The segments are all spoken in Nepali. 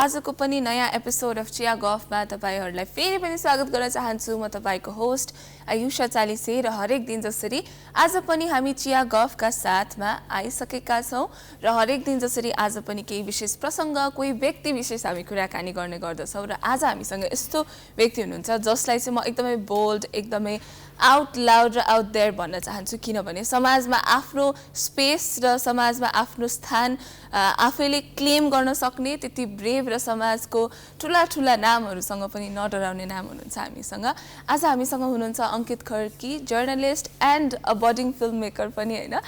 आजको पनि नयाँ एपिसोड अफ चिया गफमा तपाईहरुलाई फेरि पनि स्वागत गर्न चाहन्छु। म तपाईको होस्ट आयुषा चालिसे र हरेक दिन जसरी आज पनि हामी चिया गफका साथमा आइसकेका छौं र हरेक दिन जसरी आज पनि केही विशेष प्रसंग कोही व्यक्ति विशेष हामी कुराकानी गर्ने गर्दछौं र आज हामीसँग यस्तो व्यक्ति हुनुहुन्छ जसलाई चाहिँ म एकदमै बोल्ड एकदमै आउट लाउड र आउट देयर भन्न चाहन्छु किनभने समाजमा आफ्नो स्पेस र समाजमा आफ्नो स्थान आफैले क्लेम गर्न सक्ने त्यति ब्रेभ र समाजको ठूला ठूला नामहरुसँग पनि नडराउने नाम हुनुहुन्छ हामीसँग। आज हामीसँग हुनुहुन्छ Ankit Kharki, journalist and a budding film maker पनि हैन।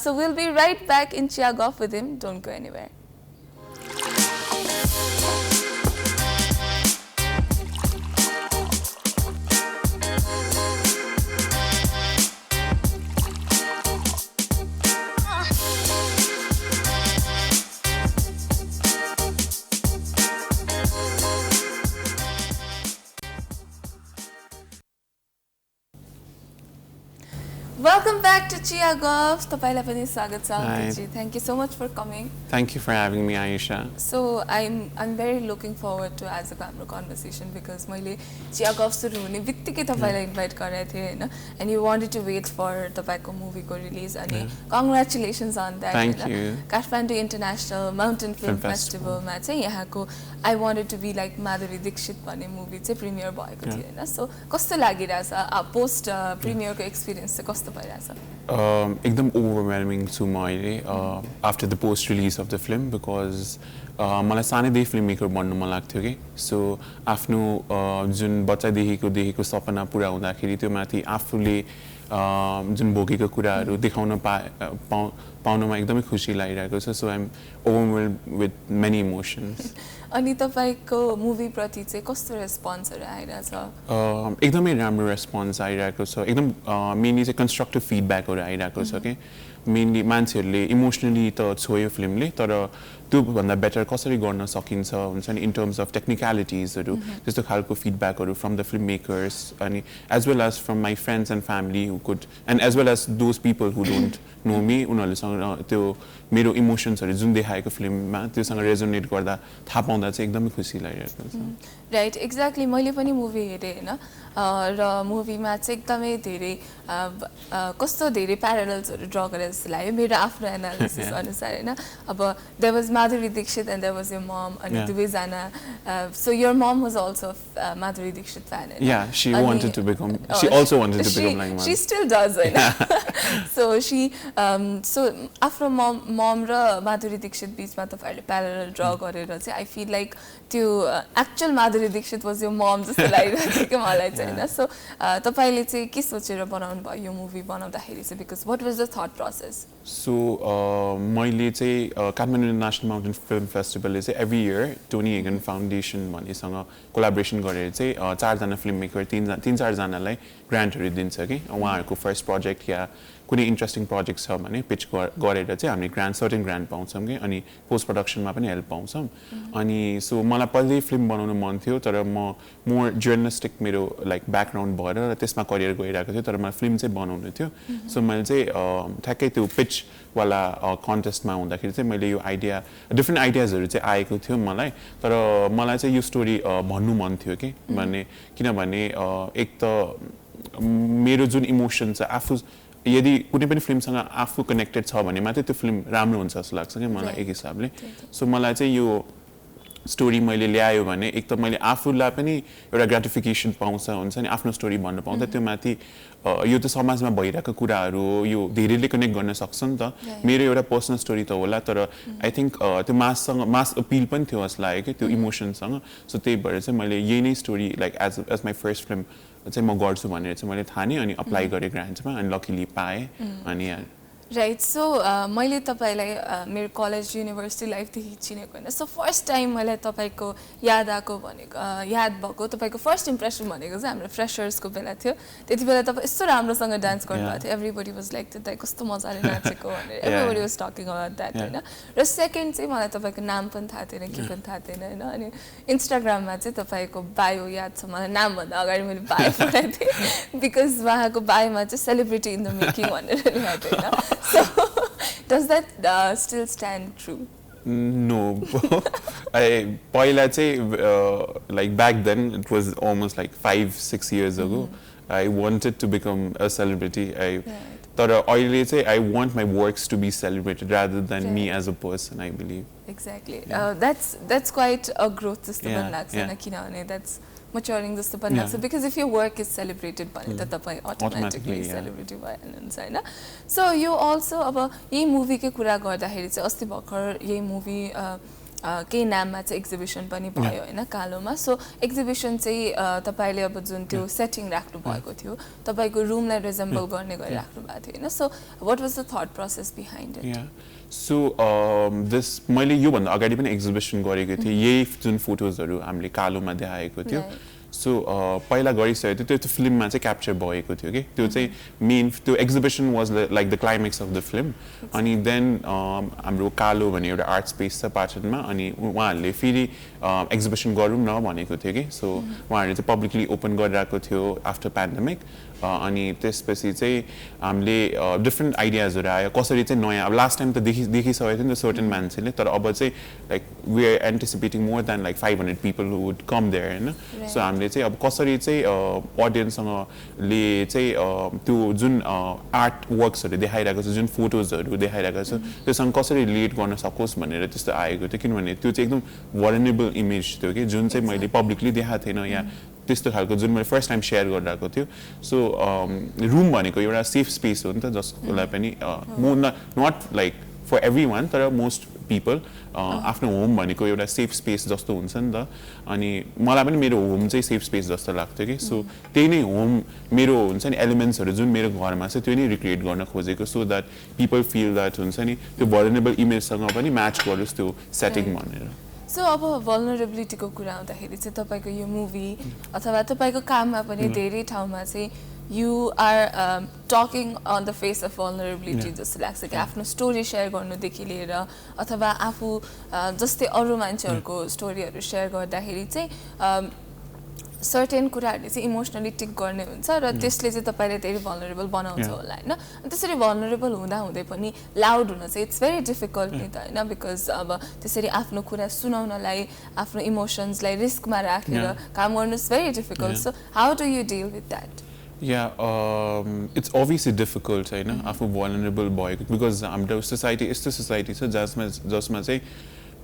So will be right back in Chiya Guff with him, don't go anywhere. Welcome back to Chia Gaf. तपाईलाई पनि स्वागत छ अंकित। Thank you so much for coming. Thank you for having me, Ayesha. So I'm very looking forward to आजको हाम्रो conversation because मैले Chia Gaf सुरु हुने बित्तिकै तपाईलाई इन्भाइट गरेको थिए हैन, and you wanted to wait for तपाईको मुभी को रिलिज अनि congratulations on that. Thank you. Kathmandu international mountain film फेस्टिभलमा चाहिँ यहाँको I wanted to be like Madhuri Dixit भन्ने मुभी चाहिँ प्रिमियर भएको थियो हैन। सो कस्तो लागिरहेछ पोस्ट प्रिमियरको एक्सपीरियन्स चाहिँ कस्तो भइरहेछ? एकदम ओभरवेलमिङ छु म अहिले after the post release of the film because मलाई सानैदेखि फिल्म मेकर बन्नु मन लाग्थ्यो कि सो आफ्नो जुन बच्चादेखिको सपना पुरा हुँदाखेरि त्यो माथि आफूले जुन भोगेको कुराहरू देखाउन पाउनमा एकदमै खुसी लागिरहेको छ। So I am overwhelmed with many emotions. अनि तपाईको मुभी प्रति चाहिँ कस्तो रेस्पोन्सहरु आइरहेछ? एकदमै राम्रो रेस्पोन्स आइरहेको छ। एकदम मेनली चाहिँ कन्स्ट्रक्टिभ फिडब्याकहरु आइरहेको छ के मेनली मान्छेहरूले इमोसनली त छोयो फिल्मले तर त्यो भन्दा बेटर कसरी गर्न सकिन्छ हुन्छ नि इन टर्म्स अफ टेक्निकलिटिजहरु त्यस्तो खालको फिडब्याकहरु फ्रम द फिल्म मेकर्स अनि as well as from my friends and family who could and as well as those people who don't know me उनीहरुसँग त्यो मेरो इमोसन्सहरु जुन देखाएको फिल्ममा त्योसँग रेजोनेट गर्दा थाहा पाउँदा चाहिँ एकदमै खुसी लागिरहेको छ। Right, exactly. मैले पनि मुभी हेरेँ हैन र मुभीमा चाहिँ एकदमै धेरै कस्तो धेरै प्यारलल्सहरु ड्रा गरेर जस्तो लाग्यो मेरो आफ्नो एनालिसिस अनुसार हैन। अब there was Madhuri Dixit and there was your mom अनि दुवैजना so your mom was also Madhuri Dixit fan हैन? Yeah, she wanted to become she also wanted to become like she still does हैन। so she so आफ्नो मम र माधुरी दीक्षित बीचमा तपाईहरुले प्यारलल ड्रा गरेर चाहिँ आई फिल लाइक त्यो actual Madhuri Dixit was your mom जस्तो लागिरहेको थियो कि मलाई चाहिँ हैन। सो तपाईले चाहिँ के सोचेर बनाउनु भयो यो मुभी बनाउँदाखेरि चाहिँ because what was the thought process? So मैले चाहिँ काठमाडौँ इन्टरनेशनल माउन्टेन फिल्म फेस्टिभलले चाहिँ every year Tony Hagen Foundation भन्नेसँग कोलाबोरेसन गरेर चाहिँ चारजना फिल्म मेकर तीन चारजनालाई ग्रान्टहरू दिन्छ कि उहाँहरूको फर्स्ट प्रोजेक्ट या कुनै इन्ट्रेस्टिङ प्रोजेक्ट छ भने पिच गरेर चाहिँ हामीले ग्रान्ट सर्टेन ग्रान्ट पाउँछौँ कि अनि पोस्ट प्रडक्सनमा पनि हेल्प पाउँछौँ। अनि सो मलाई पहिल्यै फिल्म बनाउनु मन थियो तर म मोर जर्नलिस्टिक मेरो लाइक ब्याकग्राउन्ड भएर र त्यसमा करियर गइरहेको थियो तर मलाई फिल्म चाहिँ बनाउनु थियो। सो मैले चाहिँ ठ्याक्कै त्यो पिचवाला कन्टेस्टमा हुँदाखेरि चाहिँ मैले यो आइडिया डिफ्रेन्ट आइडियाजहरू चाहिँ आएको थियो मलाई तर मलाई चाहिँ यो स्टोरी भन्नु मन थियो कि किनभने एक त मेरो जुन इमोसन छ आफू यदि कुनै पनि फिल्मसँग आफू कनेक्टेड छ भने मात्रै त्यो फिल्म राम्रो हुन्छ जस्तो लाग्छ कि मलाई एक हिसाबले। सो मलाई चाहिँ यो स्टोरी मैले ल्यायो भने एक त मैले आफूलाई पनि एउटा ग्रेटिफिकेसन पाउँछ हुन्छ नि आफ्नो स्टोरी भन्नु पाउँदा त्यो माथि यो त समाजमा भइरहेको कुराहरू हो यो धेरैले कनेक्ट गर्न सक्छ नि त मेरो एउटा पर्सनल स्टोरी त होला तर आई थिङ्क त्यो मास अपिल पनि थियो जस्तो लाग्यो कि त्यो इमोसनसँग। सो त्यही भएर चाहिँ मैले यही नै story like as my first film चाहिँ म गर्छु भनेर चाहिँ मैले ठाने अनि अप्लाई गरेँ ग्रान्टमा अनि लकिली पाएँ अनि राइट। सो मैले तपाईलाई मेरो कलेज युनिभर्सिटी लाइफदेखि चिनेको होइन। सो फर्स्ट टाइम मलाई तपाईको याद आएको भनेको याद भएको तपाईको फर्स्ट इम्प्रेसन भनेको चाहिँ हाम्रो फ्रेशर्सको बेला थियो। त्यति बेला तपाईँ यस्तो राम्रोसँग डान्स गर्नुभएको थियो एभ्रीबडी वाज लाइक त्यो कस्तो मजाले नाचेको भनेर everybody was talking about that होइन। र सेकेन्ड चाहिँ मलाई तपाईँको नाम पनि थाहा थिएन के पनि थाहा थिएन होइन। अनि इन्स्टाग्राममा चाहिँ तपाईँको बायो याद छ मलाई नामभन्दा अगाडि मैले बायो पढाएको थिएँ बिकज उहाँको बायोमा चाहिँ सेलिब्रिटी इन द मेकिङ भनेर लेखेको थियो होइन। So, does that still stand true? No. पहिला चाहिँ like back then it was almost like 5-6 years ago. I wanted to become a celebrity. तर अहिले चाहिँ I want my works to be celebrated rather than me as a person, I believe. Exactly. That's quite a growth जस्तो पनि लाग्छ हैन किनभने that's maturing जस्तो पनि लाग्छ because if your work is celebrated भने त तपाई automatically celebrity भइहाल्नुहुन्छ हैन. So you also अब यही मुभीकै कुरा गर्दाखेरि चाहिँ अस्ति भर्खर यही मुभी केही नाममा चाहिँ एक्जिबिसन पनि भयो हैन कालोमा. सो एक्जिबिसन चाहिँ तपाईले अब जुन त्यो सेटिङ राख्नु भएको थियो तपाईको रुमलाई रिजेम्बल गर्ने गरी राख्नु भएको थियो हैन. So what was the thought process behind it? So this मैले यो भन्दा अगाडि पनि एक्जिबिसन गरेको थिएँ. यही जुन फोटोजहरु हामीले कालोमा देखाएको थियो. सो पहिला गरिसकेको थियो त्यो फिल्ममा चाहिँ क्याप्चर भएको थियो कि त्यो चाहिँ मेन त्यो exhibition was like the climax of the film. अनि देन हाम्रो कालो भन्ने एउटा आर्ट स्पेस छ पाटनमा अनि उहाँहरूले फेरि एक्जिबिसन गरौँ न भनेको थियो कि. सो उहाँहरूले चाहिँ पब्लिकली ओपन गरिरहेको थियो आफ्टर पेन्डेमिक. अनि त्यसपछि चाहिँ हामीले डिफ्रेन्ट आइडियाजहरू आयो कसरी चाहिँ नयाँ अब लास्ट टाइम त देखिसकेको थियो नि त सर्टेन मान्छेले तर अब चाहिँ like we are anticipating more than like 500 people who would come there हैन. सो हामीले चाहिँ अब कसरी चाहिँ अडियन्ससँगले चाहिँ त्यो जुन आर्ट वर्क्सहरू देखाइरहेको छ जुन फोटोजहरू देखाइरहेको छ त्योसँग कसरी रिलेट गर्न सकोस् भनेर त्यस्तो आएको थियो किनभने त्यो चाहिँ एकदम भलनरेबल इमेज थियो कि जुन चाहिँ मैले पब्लिकली देखाएको थिएन या त्यस्तो खालको जुन मैले फर्स्ट टाइम सेयर गरिरहेको थियो. सो रुम भनेको एउटा सेफ स्पेस हो नि त जसकोलाई पनि not like for every one तर मोस्ट पिपल आफ्नो होम भनेको एउटा सेफ स्पेस जस्तो हुन्छ नि त. अनि मलाई पनि मेरो होम चाहिँ सेफ स्पेस जस्तो लाग्थ्यो कि. सो त्यही नै होम मेरो हुन्छ नि एलिमेन्ट्सहरू जुन मेरो घरमा छ त्यो नै रिक्रिएट गर्न खोजेको so that people feel that हुन्छ नि त्यो भलनरेबल इमेजसँग पनि म्याच गरोस् त्यो सेटिङ भनेर. सो अब भलनरेबिलिटीको कुरा आउँदाखेरि चाहिँ तपाईको यो मुभी अथवा तपाईको काममा पनि धेरै ठाउँमा चाहिँ you are talking on the face of vulnerability जस्तो लाग्छ कि आफ्नो स्टोरी सेयर गर्नुदेखि लिएर अथवा आफू जस्तै अरू मान्छेहरूको स्टोरीहरू सेयर गर्दाखेरि चाहिँ सर्टेन कुराहरूले चाहिँ इमोसनली टिक गर्ने हुन्छ र त्यसले चाहिँ तपाईले धेरै भलनरेबल बनाउँछ होला हैन. अनि त्यसरी भलनरेबल हुँदा हुँदै पनि लाउड हुन चाहिँ इट्स भेरी डिफिकल्ट नि त हैन बिकज अब त्यसरी आफ्नो कुरा सुनाउनलाई आफ्नो इमोसन्सलाई रिस्कमा राखेर काम गर्नु is very difficult. So how do you deal with that? It's obviously difficult हैन आफू भलनरेबल भएको बिकज हाम्रो सोसाइटी यस्तो सोसाइटी छ जसमा चाहिँ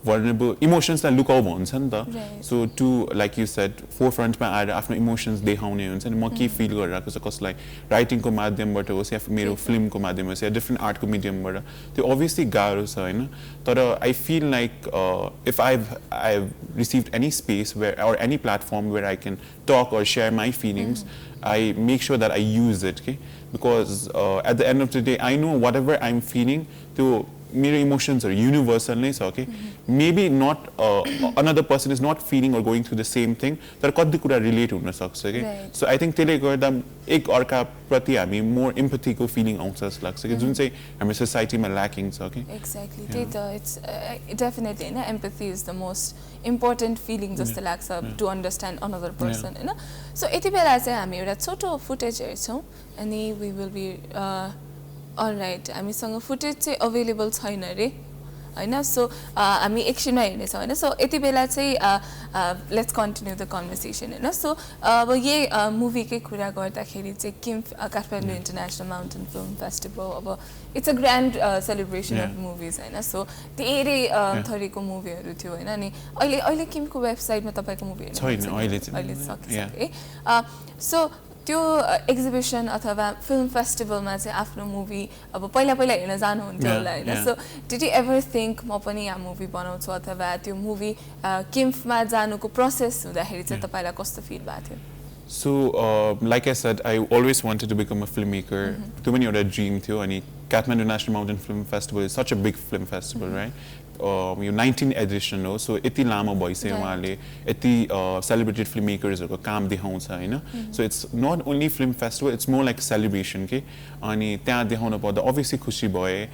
vulnerable इमोसन्सलाई लुकाउ भन्छ नि त. So to like you said फोरफ्रन्टमा आएर आफ्नो इमोसन्स देखाउने हुन्छ नि म के फिल गरिरहेको छ कसलाई राइटिङको माध्यमबाट होस् या मेरो फिल्मको माध्यम होस् या डिफ्रेन्ट आर्टको मिडियमबाट त्यो अभियसली गाह्रो छ होइन. तर I feel like if I received any space where or any platform where I can talk or share my feelings, I make sure that I use it, okay? Because at the end of the day, I know whatever I'm feeling, to मेरो इमोसन्स are universal नै छ okay? Maybe not another person is not feeling or going through the same thing, तर कति कुरा रिलेट हुन सक्छ okay? So I think त्यसले गर्दा एक अर्का प्रति हामी more empathy को feeling आउँछ जस्तो लाग्छ कि जुन चाहिँ हाम्रो सोसाइटीमा ल्याकिङ छ okay? Exactly. त्यही त it's definitely हैन empathy is the most important feeling जस्तो लाग्छ to understand another person हैन. So यति बेला चाहिँ हामी एउटा छोटो फुटेज हेर्छौं अनि we will be अलराइट हामीसँग फुटेज चाहिँ अवेलेबल छैन रे हैन. सो हामी एकछिनमा हेर्नेछौँ हैन. सो यति बेला चाहिँ लेट्स कन्टिन्यू द कन्भर्सेसन हैन. सो अब यही मुभीकै कुरा गर्दाखेरि चाहिँ किम Kathmandu international mountain film festival अब it's a grand celebration of movies हैन. सो धेरै थरीको मुभीहरू थियो हैन. अनि अहिले किमको वेबसाइटमा तपाईको मुभी हेर्नु अहिले सकिसके. सो त्यो एक्जिबिसन अथवा फिल्म फेस्टिभलमा चाहिँ आफ्नो मुभी अब पहिला हेर्न जानुहुन्थ्यो होला हैन. So did you ever think म पनि यहाँ मुभी बनाउँछु अथवा त्यो मुभी किम्फमा जानुको प्रोसेस हुँदाखेरि चाहिँ तपाईलाई कस्तो फिल भएको थियो? So like I said, I always wanted to become a filmmaker. त्यो पनि एउटा ड्रिम थियो अनि Kathmandu National Mountain Film Festival is such a big film festival, right? यो 19th edition हो. सो यति लामो भइसक्यो उहाँले यति सेलिब्रेटेड फिल्म मेकर्सहरूको काम देखाउँछ होइन. So it's not only film festival, it's more like celebration के. अनि त्यहाँ देखाउन पाउँदा अभियसली खुसी भएँ.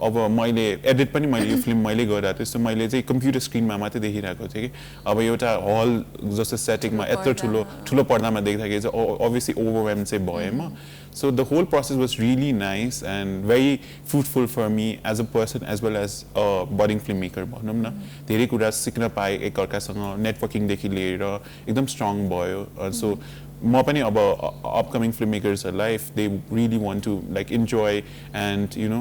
अब मैले एडिट पनि मैले यो फिल्म मैले गरिरहेको थिएँ. सो मैले चाहिँ कम्प्युटर स्क्रिनमा मात्रै देखिरहेको थिएँ कि अब एउटा हल जस्तो सेटिङमा यत्रो ठुलो पर्दामा देख्दाखेरि चाहिँ अभियसली ओभरवेल्म चाहिँ भएँ म. So the whole process was really nice and very fruitful for me as a person as well as a budding filmmaker. Film maker भनौँ न धेरै कुरा सिक्न पाएँ एकअर्कासँग नेटवर्किङदेखि लिएर एकदम स्ट्रङ भयो सो म पनि अब अपकमिङ फिल्म मेकर्सहरूलाई if they really want to like enjoy and you know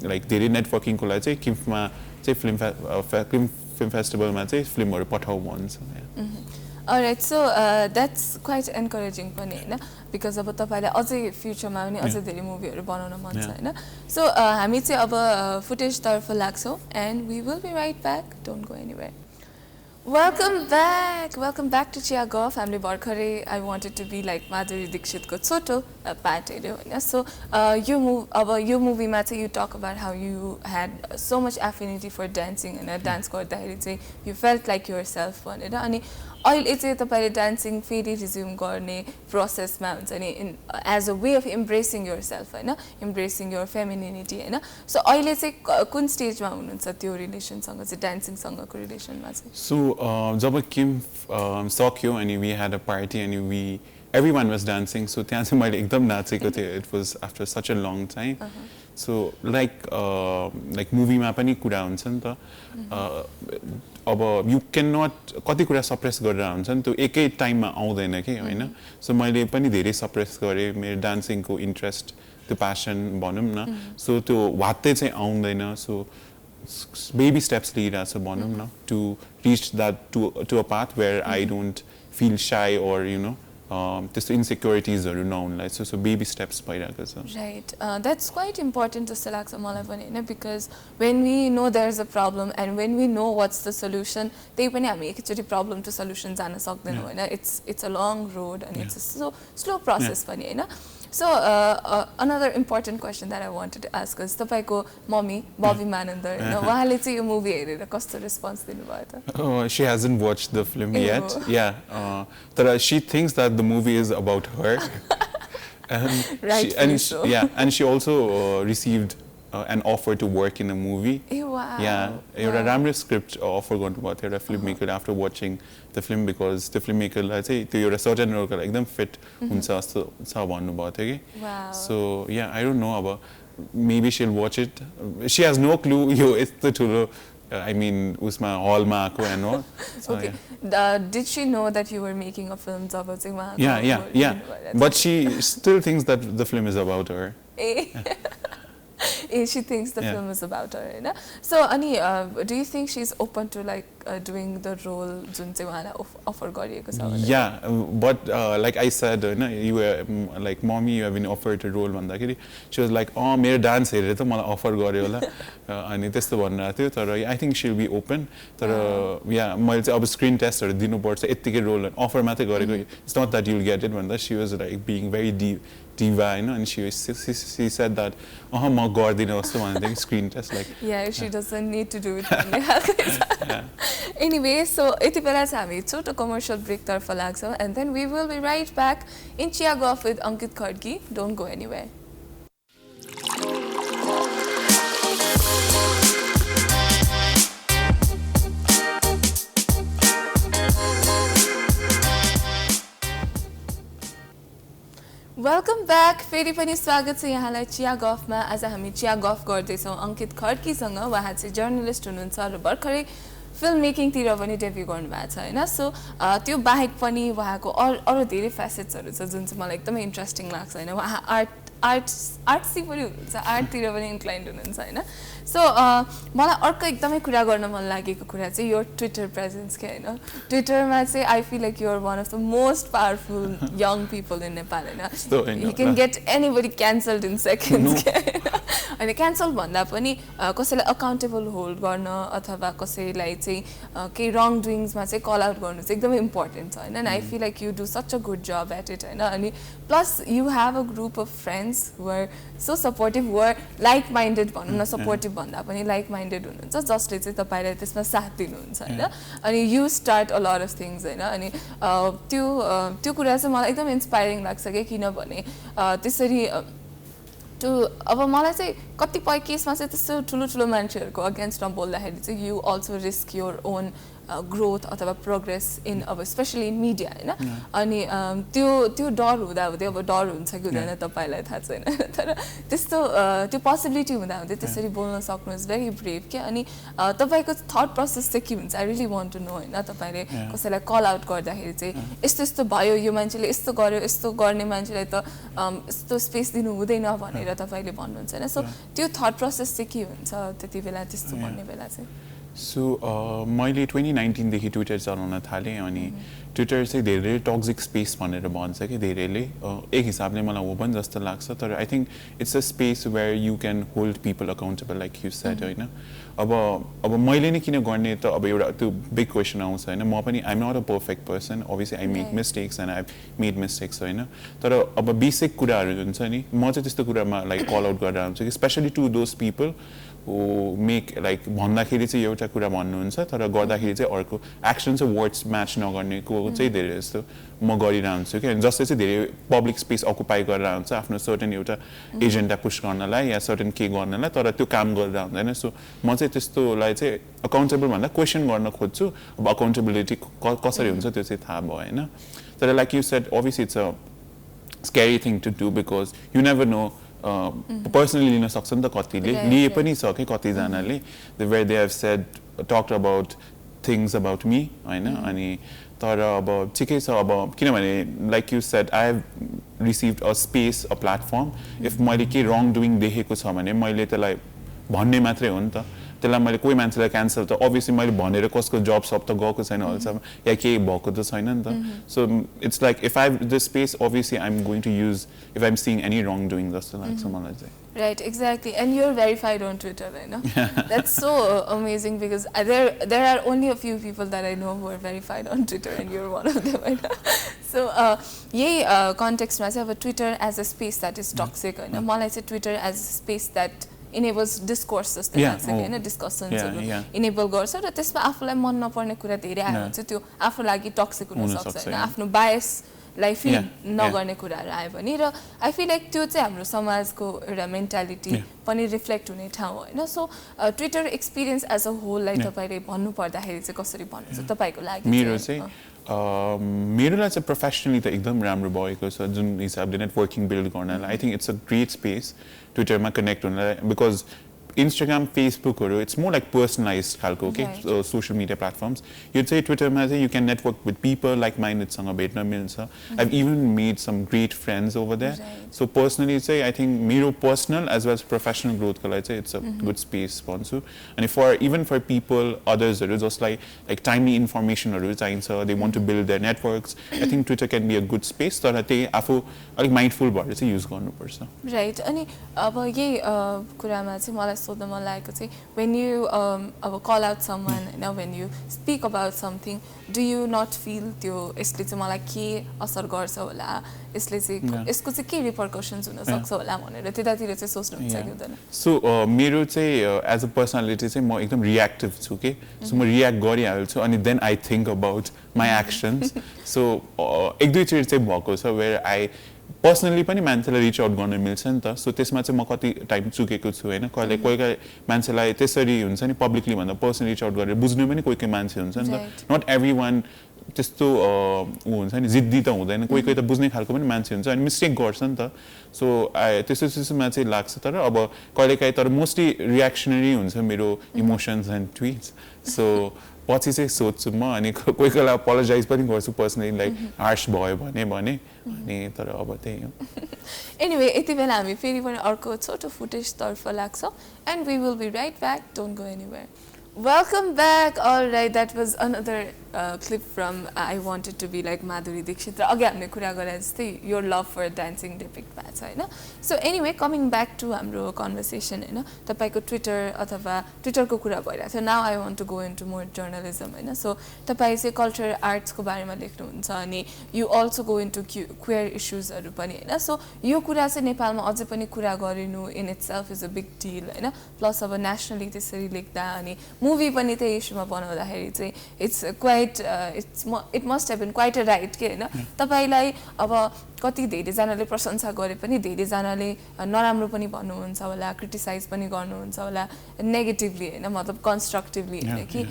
like धेरै नेटवर्किङको लागि चाहिँ किम्फमा चाहिँ फिल्म फेस्टिभलमा चाहिँ फिल्महरू पठाऊ भन्छ Alright, so that's quite encouraging पनि हैन because अब तपाईलाई अझै फ्युचरमा पनि अझै धेरै मुभीहरू बनाउन मन छ हैन सो हामी चाहिँ अब फुटेज तर्फ लाग्छौं and we will be right back, don't go anywhere. Welcome back to Chia Golf. हामीले भर्खरै I wanted to be like Madhuri दीक्षितको छोटो पार्ट हेर्यो हैन सो यो मुभीमा चाहिँ you talk about how you had so much affinity for dancing and dance गर्दाखेरि चाहिँ you felt like yourself भनेर अनि अहिले चाहिँ तपाईले डान्सिङ फेरि रिज्युम गर्ने प्रोसेसमा हुन्छ नि as a way of embracing yourself हैन इम्ब्रेसिङ योर फेमिनिनिटी हैन सो अहिले चाहिँ कुन स्टेजमा हुनुहुन्छ त्यो रिलेसनसँग चाहिँ डान्सिङसँगको रिलेसनमा चाहिँ सो जब किम सक्यो अनि वी ह्याड अ पार्टी अनि we everyone was dancing so त्यहाँ चाहिँ मैले एकदम नाचेको थिएँ it was after such a long time so like मुभीमा पनि कुरा हुन्छ नि त अब यु क्यान नट कति कुरा सप्रेस गरेर हुन्छ नि त्यो एकै टाइममा आउँदैन कि होइन सो मैले पनि धेरै सप्रेस गरेँ मेरो डान्सिङको इन्ट्रेस्ट त्यो प्यासन भनौँ न सो त्यो वात्तै चाहिँ आउँदैन सो बेबी स्टेप्स लिइरहेको छ भनौँ न to reach that to a path where I don't feel shy or you know त्यस्तो इन्सेक्युरिटिजहरू नहुनलाई सो बेबी स्टेप्स भइरहेको छ राइट द्याट्स क्वाइट इम्पोर्टेन्ट जस्तो लाग्छ मलाई पनि होइन because when we know there is a problem and when we know what's the solution त्यही पनि हामी एकचोटि प्रब्लम टु सल्युसन जान सक्दैनौँ होइन it's a long road and it's a slow process पनि होइन so another important question that I wanted to ask is तपाईँको मम्मी बबी मानन्दर होइन उहाँले चाहिँ यो मुभी हेरेर कस्तो रेस्पोन्स दिनुभयो त she hasn't watched the film yet but she thinks that the movie is about her and she also received an offer to work in a movie एउटा राम्रो स्क्रिप्ट अफर गर्नुभएको थियो एउटा film maker after watching the film because त्यो फिल्म मेकरलाई चाहिँ त्यो एउटा सर्टेन रोलको लागि एकदम फिट हुन्छ जस्तो छ भन्नुभएको थियो कि सो आई डोन्ट नो अब maybe she will watch it she has no clue यो यस्तो ठुलो I mean, उसमा हलमा आएको and all. So, okay. Did she know that you were making a film about saying Yeah. But she still thinks that the film is about her. She thinks the film is about her, right? So, Ani, do you think she's open to like doing the role jun chai uhanai offer gareko cha? Yeah, but like I said, you were like mommy, you have been offered a role bhandakeri she was like, oh, मेरो डान्स हेरेर त मलाई अफर गर्यो होला अनि त्यस्तो भनिरहेको थियो तर I think she'll be open तर मैले चाहिँ अब स्क्रिन टेस्टहरू दिनुपर्छ यतिकै रोल अफर मात्रै गरेको it's not that you'll get it भन्दा she was like being very diva and she said that म गर्दिनँ जस्तो भन्दै screen test like she doesn't need to do it anyway so यति बेला चाहिँ हामी छोटो कमर्सियल ब्रेक तर्फ लाग्छौँ and then we will be right back in Chia Golf with Ankit Khadki. Don't go anywhere. Welcome back फेरि पनि स्वागत छ यहाँलाई चिया गफमा आज हामी चिया गफ गर्दैछौँ अङ्कित खड्कीसँग उहाँ चाहिँ जर्नलिस्ट हुनुहुन्छ र भर्खरै फिल्म मेकिङतिर पनि डेब्यू गर्नुभएको छ होइन सो त्यो बाहेक पनि उहाँको अरू धेरै फेसेट्सहरू छ जुन चाहिँ मलाई एकदमै इन्ट्रेस्टिङ लाग्छ होइन उहाँ आर्ट्सै पनि हुनुहुन्छ आर्टतिर पनि इन्क्लाइन्ड हुनुहुन्छ होइन सो मलाई अर्को एकदमै कुरा गर्न मन लागेको कुरा चाहिँ यो ट्विटर प्रेजेन्स के होइन ट्विटरमा चाहिँ I feel like you're one of the most powerful young people in Nepal होइन you can get anybody cancelled in seconds अनि क्यान्सल भन्दा पनि कसैलाई अकाउन्टेबल होल्ड गर्न अथवा कसैलाई चाहिँ केही रङ डुइङ्समा चाहिँ कल आउट गर्नु चाहिँ एकदमै इम्पोर्टेन्ट छ होइन and I feel like you do such a good job at it होइन अनि plus you have a group of friends who are so supportive who are like minded भनौँ न सपोर्टिभ भन्दा पनि लाइक माइन्डेड हुनुहुन्छ जसले चाहिँ तपाईँलाई त्यसमा साथ दिनुहुन्छ होइन अनि you start a lot of things होइन अनि त्यो कुरा चाहिँ मलाई एकदम इन्सपायरिङ लाग्छ कि किनभने त्यसरी अब मलाई चाहिँ कतिपय केसमा चाहिँ त्यस्तो ठुलो ठुलो मान्छेहरूको अगेन्स्टमा बोल्दाखेरि चाहिँ you also risk your own growth अथवा प्रोग्रेस इन अब स्पेसली इन मिडिया होइन अनि त्यो त्यो डर हुँदाहुँदै अब डर हुन्छ कि हुँदैन तपाईँलाई थाहा छैन तर त्यस्तो त्यो पोसिबिलिटी हुँदाहुँदै त्यसरी बोल्न सक्नु इज भेरी ब्रेभ क्या अनि तपाईँको थट प्रोसेस चाहिँ के हुन्छ I really want to know होइन तपाईँले कसैलाई कल आउट गर्दाखेरि चाहिँ यस्तो यस्तो भयो यो मान्छेले यस्तो गर्यो यस्तो गर्ने मान्छेलाई त यस्तो स्पेस दिनु हुँदैन भनेर तपाईँले भन्नुहुन्छ होइन सो त्यो थट प्रोसेस चाहिँ के हुन्छ त्यति बेला त्यस्तो भन्ने बेला चाहिँ सो मैले 2019 देखि ट्विटर चलाउन थालेँ अनि ट्विटर चाहिँ धेरै टक्सिक स्पेस भनेर भन्छ कि धेरैले एक हिसाबले मलाई हो पनि जस्तो लाग्छ तर I think it's a space where you can hold people accountable like you said होइन अब मैले नै किन गर्ने त अब एउटा त्यो बिग क्वेसन आउँछ होइन म पनि I am not a perfect person obviously I make mistakes and I made mistakes होइन तर अब बेसिक कुराहरू हुन्छ नि म चाहिँ त्यस्तो कुरामा लाइक कल आउट गरेर आउँछु कि स्पेसली टु दोज पिपल हो मेक लाइक भन्दाखेरि चाहिँ एउटा कुरा भन्नुहुन्छ तर गर्दाखेरि चाहिँ अर्को एक्सन चाहिँ वर्ड्स म्याच नगर्नेको चाहिँ धेरै जस्तो म गरिरहन्छु कि जसले चाहिँ धेरै पब्लिक स्पेस अकुपाई गरेर हुन्छ आफ्नो सर्टेन एउटा एजेन्डा पुस गर्नलाई या सर्टेन के गर्नलाई तर त्यो काम गरेर हुँदैन सो म चाहिँ त्यस्तोलाई चाहिँ अकाउन्टेबल भन्दा क्वेसन गर्न खोज्छु अब अकाउन्टेबिलिटी कसरी हुन्छ त्यो चाहिँ थाहा भयो होइन तर like you said obviously it's a scary thing to do because you never know personally लिन सक्छ नि त कतिले लिए पनि छ कि कतिजनाले where they have said talked about things about me होइन अनि तर अब ठिकै छ अब किनभने like you said I have received a space a platform if मैले के रङ डुइङ देखेको छ भने मैले त्यसलाई भन्ने मात्रै हो नि त त्यसलाई मैले कोही मान्छेलाई क्यान्सल त अभियसली मैले भनेर कसको जब सब त गएको छैन अहिलेसम्म या केही भएको त छैन नि त so it's like if I the space obviously I am going to use if I am seeing any wrong doing जस्तो लाग्छ मलाई चाहिँ Right, exactly. And you're verified on Twitter, right? No? That's so amazing because there are only a few people that I know who are verified on Twitter and you're one of them, right? So, context ma have a Twitter as a space that is toxic, right? Malai चाहिँ Twitter as a space that enables discourse जस्तो लाग्छ हैन डिस्कसन्सहरु इनेबल गर्छ र त्यसमा आफुलाई मन नपर्ने कुरा धेरै आयो भने चाहिँ त्यो आफु लागि टक्सिक हुन सक्छ हैन आफ्नो बायस लाई फिल नगर्ने कुराहरू आयो भने र आई फिल लाइक त्यो चाहिँ हाम्रो समाजको एउटा मेन्टालिटी पनि रिफ्लेक्ट हुने ठाउँ होइन so Twitter experience as a होललाई तपाईँले भन्नु पर्दाखेरि चाहिँ कसरी भन्नुहुन्छ तपाईँको लागि मेरो चाहिँ मेरोलाई चाहिँ प्रोफेसनली त एकदम राम्रो भएको छ जुन हिसाबले नेटवर्किङ बिल्ड गर्नलाई I think it's a great space ट्विटरमा कनेक्ट हुनलाई because Instagram, Facebook, it's more like personalized खालको के social media platforms. You'd say Twitter you can network with people like-minded सँग भेट्न मिल्छ. I've even made some great friends over there. So personally say I think मेरो personal as well as professional growth को लागि चाहिँ it's a good space भन्छु. And even for people others just like timely information हरू चाहिन्छ they want to build their networks. I think Twitter can be a good space तर त्यही आफू अलिक mindful भएर चाहिँ युज गर्नुपर्छ. Right. अनि अब यही कुरामा चाहिँ मलाई सोध्न मन लागेको चाहिँ when you call out someone when you speak about something do you not feel त्यो यसले चाहिँ मलाई के असर गर्छ होला यसले चाहिँ यसको चाहिँ के रिपरकसन्स हुन सक्छ होला भनेर त्यतातिर चाहिँ सोच्नुहुन्छ कि हुँदैन सो मेरो चाहिँ एज अ पर्सनालिटी चाहिँ म एकदम रिएक्टिभ छु के सो म रिएक्ट गरिहाल्छु अनि then I think about my actions so एक दुईचोटि चाहिँ भएको छ वेयर आई पर्सनली पनि मान्छेलाई रिच आउट गर्न मिल्छ नि त सो त्यसमा चाहिँ म कति टाइम चुकेको छु होइन कहिले कोही मान्छेलाई त्यसरी हुन्छ नि पब्लिकली भन्दा पर्सनली रिच आउट गरेर बुझ्नु पनि कोही कोही मान्छे हुन्छ नि त नट एभ्री वान त्यस्तो ऊ हुन्छ नि जिद्दी त हुँदैन कोही कोही त बुझ्ने खालको पनि मान्छे हुन्छ अनि मिस्टेक गर्छ नि त सो त्यस्तोमा चाहिँ लाग्छ तर अब कहिलेकाहीँ तर मोस्टली रियाक्सनरी हुन्छ मेरो इमोसन्स एन्ड ट्विट्स सो पछि चाहिँ सोध्छु म अनि कोही कोहीलाई अपोलोजाइज पनि गर्छु पर्सनली लाइक हार्स भयो भने अनि तर अब त्यही हो एनिवे यति बेला हामी फेरि पनि अर्को छोटो फुटेजतर्फ लाग्छ and we will be right back don't go anywhere Welcome back. All right, that was another clip from I Wanted to Be Like Madhuri Dixit. Again, हामीले कुरा गरे जस्तै your love for dancing depict भएको छ हैन. So anyway, coming back to हाम्रो conversation हैन. तपाईको Twitter अथवा Twitterको कुरा भइरहेको छ. Now I want to go into more journalism हैन. So तपाई चाहिँ culture arts को बारेमा लेख्नुहुन्छ अनि you also go into queer issues हरु पनि हैन. So यो कुरा चाहिँ नेपालमा अझै पनि कुरा गरिनु in itself is a big deal हैन. Plus अब nationally त्यसरी लेख्दा अनि मुभी पनि त्यही इस्युमा बनाउँदाखेरि चाहिँ it's quite quite it must have been quite a right के होइन तपाईँलाई अब कति धेरैजनाले प्रशंसा गरे पनि धेरैजनाले नराम्रो पनि भन्नुहुन्छ होला क्रिटिसाइज पनि गर्नुहुन्छ होला नेगेटिभली होइन मतलब कन्स्ट्रक्टिभली होइन कि